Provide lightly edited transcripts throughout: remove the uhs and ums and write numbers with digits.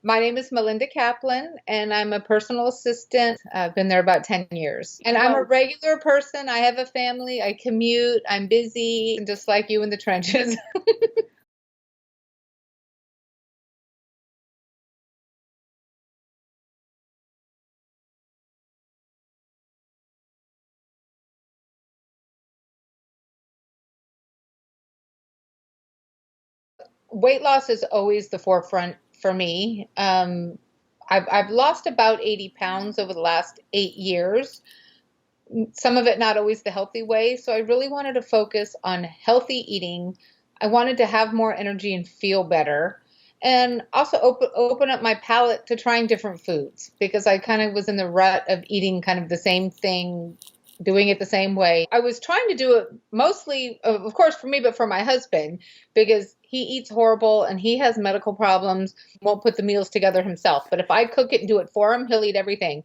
My name is Malinda Kaplan, and I'm a personal assistant. I've been there about 10 years. And I'm a regular person. I have a family. I commute. I'm busy, just like you in the trenches. Weight loss is always the forefront for me. I've lost about 80 pounds over the last 8 years. Some of it not always the healthy way. So I really wanted to focus on healthy eating. I wanted to have more energy and feel better. And also open up my palate to trying different foods because I kind of was in the rut of eating kind of the same thing, doing it the same way. I was trying to do it mostly, of course, for me, but for my husband because he eats horrible and he has medical problems, won't put the meals together himself. But if I cook it and do it for him, he'll eat everything.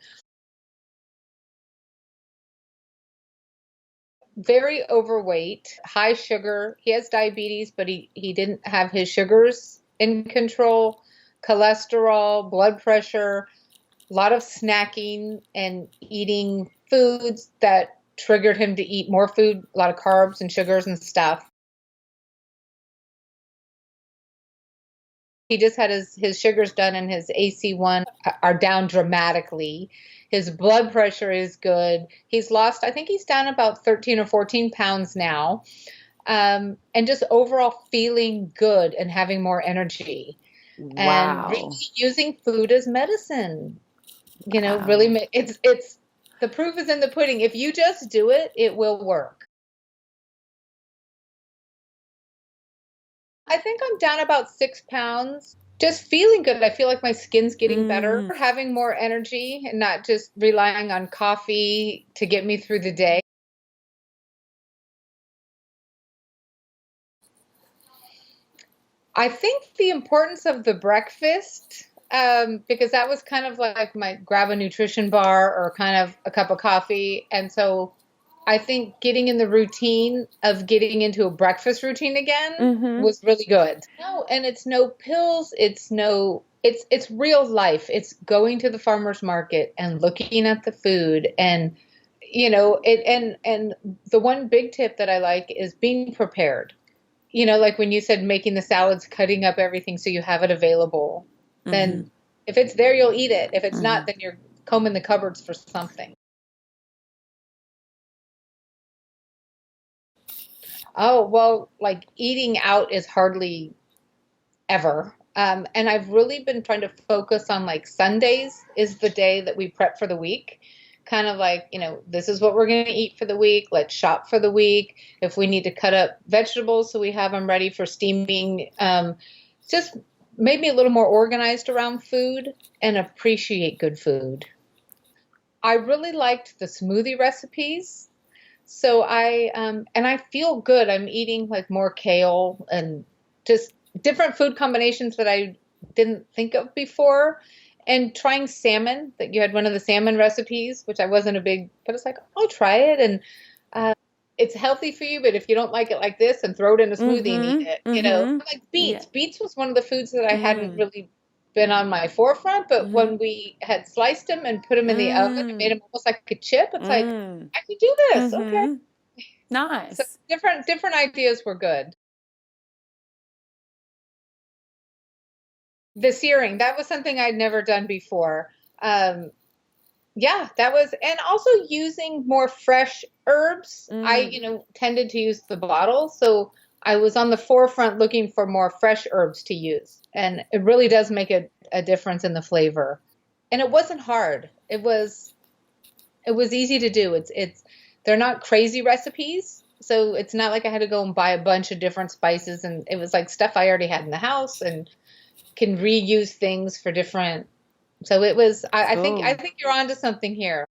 Very overweight, high sugar. He has diabetes, but he didn't have his sugars in control, cholesterol, blood pressure, a lot of snacking and eating foods that triggered him to eat more food, a lot of carbs and sugars and stuff. He just had his sugars done and his AC1 are down dramatically. His blood pressure is good. He's lost, I think he's down about 13 or 14 pounds now. And just overall feeling good and having more energy. Wow. And really using food as medicine. Wow. Really, it's the proof is in the pudding. If you just do it, it will work. I think I'm down about 6 pounds. Just feeling good. I feel like my skin's getting better, having more energy and not just relying on coffee to get me through the day. I think the importance of the breakfast, because that was kind of like my grab a nutrition bar or kind of a cup of coffee. And so I think getting in the routine of getting into a breakfast routine again was really good. No, and it's no pills. It's real life. It's going to the farmer's market and looking at the food and and the one big tip that I like is being prepared. Like when you said making the salads, cutting up everything so you have it available. Then if it's there, you'll eat it. If it's not, then you're combing the cupboards for something. Oh, well, like eating out is hardly ever. And I've really been trying to focus on like Sundays is the day that we prep for the week. Kind of like, this is what we're going to eat for the week. Let's shop for the week. If we need to cut up vegetables so we have them ready for steaming, just made me a little more organized around food and appreciate good food. I really liked the smoothie recipes. So I feel good. I'm eating like more kale and just different food combinations that I didn't think of before. And trying salmon, that you had one of the salmon recipes, which I wasn't but it's like, I'll try it. And it's healthy for you, but if you don't like it like this, and throw it in a smoothie and eat it, like beets. Yeah. Beets was one of the foods that I hadn't really been on my forefront, but when we had sliced them and put them in the oven and made them almost like a chip, it's like, I can do this. Okay. Nice. So different ideas were good. The searing, that was something I'd never done before. Yeah, that was, and also using more fresh herbs. I, tended to use the bottle, so I was on the forefront looking for more fresh herbs to use. And it really does make a difference in the flavor. And it wasn't hard. It was easy to do. They're not crazy recipes. So it's not like I had to go and buy a bunch of different spices, and it was like stuff I already had in the house and can reuse things for different. So it was, I think you're onto something here.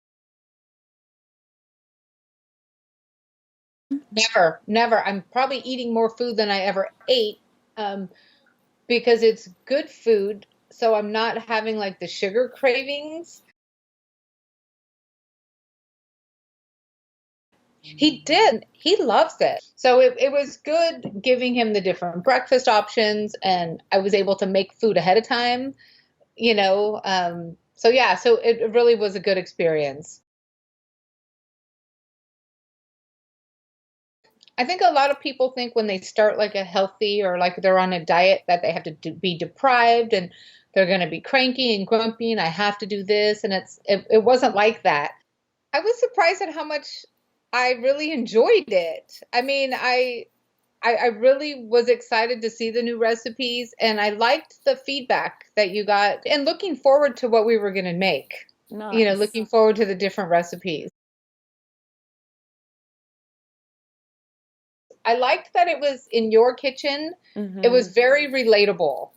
Never. I'm probably eating more food than I ever ate, because it's good food. So I'm not having like the sugar cravings. He did. He loves it. So it was good giving him the different breakfast options, and I was able to make food ahead of time. you know. So yeah, so it really was a good experience. I think a lot of people think when they start like a healthy or like they're on a diet that they have to be deprived and they're going to be cranky and grumpy and I have to do this. And it wasn't like that. I was surprised at how much I really enjoyed it. I mean, I really was excited to see the new recipes and I liked the feedback that you got and looking forward to what we were going to make, Nice. looking forward to the different recipes. I liked that it was in your kitchen. It was Mm-hmm. very relatable,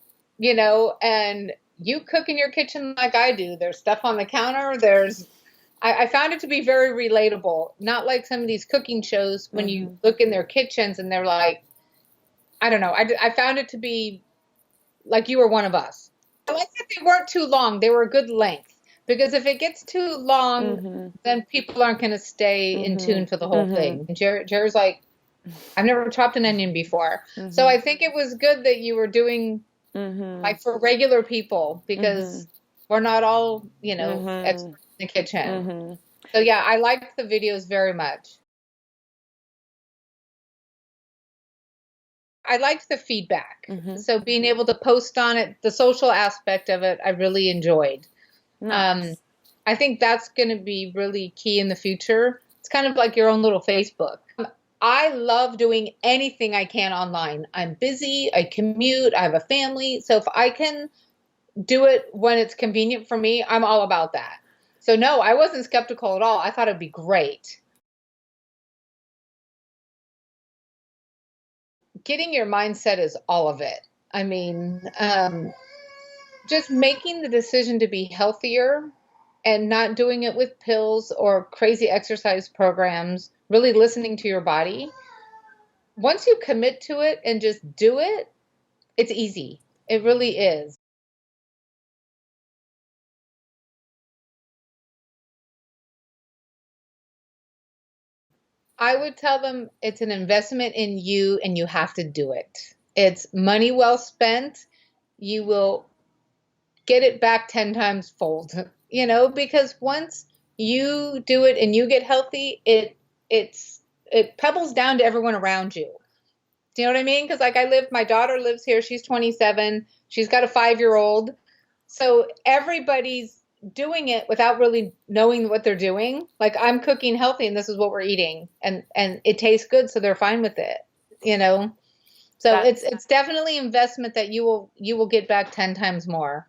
and you cook in your kitchen like I do. There's stuff on the counter. I found it to be very relatable, not like some of these cooking shows when you Mm-hmm. look in their kitchens and they're like, I don't know. I found it to be like you were one of us. I like that they weren't too long. They were a good length because if it gets too long, Mm-hmm. then people aren't going to stay in Mm-hmm. tune for the whole Mm-hmm. thing. And Jerry's like, I've never chopped an onion before. So Mm-hmm. I think it was good that you were doing Mm-hmm. like for regular people Mm-hmm. because we're not all, Mm-hmm. experts in the kitchen. Mm-hmm. So yeah, I liked the videos very much. I liked the feedback. Mm-hmm. So being able to post on it, the social aspect of it, I really enjoyed. Um, Nice. I think that's going to be really key in the future. It's kind of like your own little Facebook. I love doing anything I can online. I'm busy, I commute, I have a family. So if I can do it when it's convenient for me, I'm all about that. So no, I wasn't skeptical at all. I thought it'd be great. Getting your mindset is all of it. I mean, just making the decision to be healthier and not doing it with pills or crazy exercise programs, really listening to your body. Once you commit to it and just do it, it's easy. It really is. I would tell them it's an investment in you and you have to do it. It's money well spent. You will get it back 10 times fold, because once you do it and you get healthy, it's it pebbles down to everyone around you. Do you know what I mean? Because like my daughter lives here. She's 27. She's got a 5-year old. So everybody's doing it without really knowing what they're doing. Like I'm cooking healthy and this is what we're eating and it tastes good, so they're fine with it, you know? So That's it's definitely investment that you will get back 10 times more.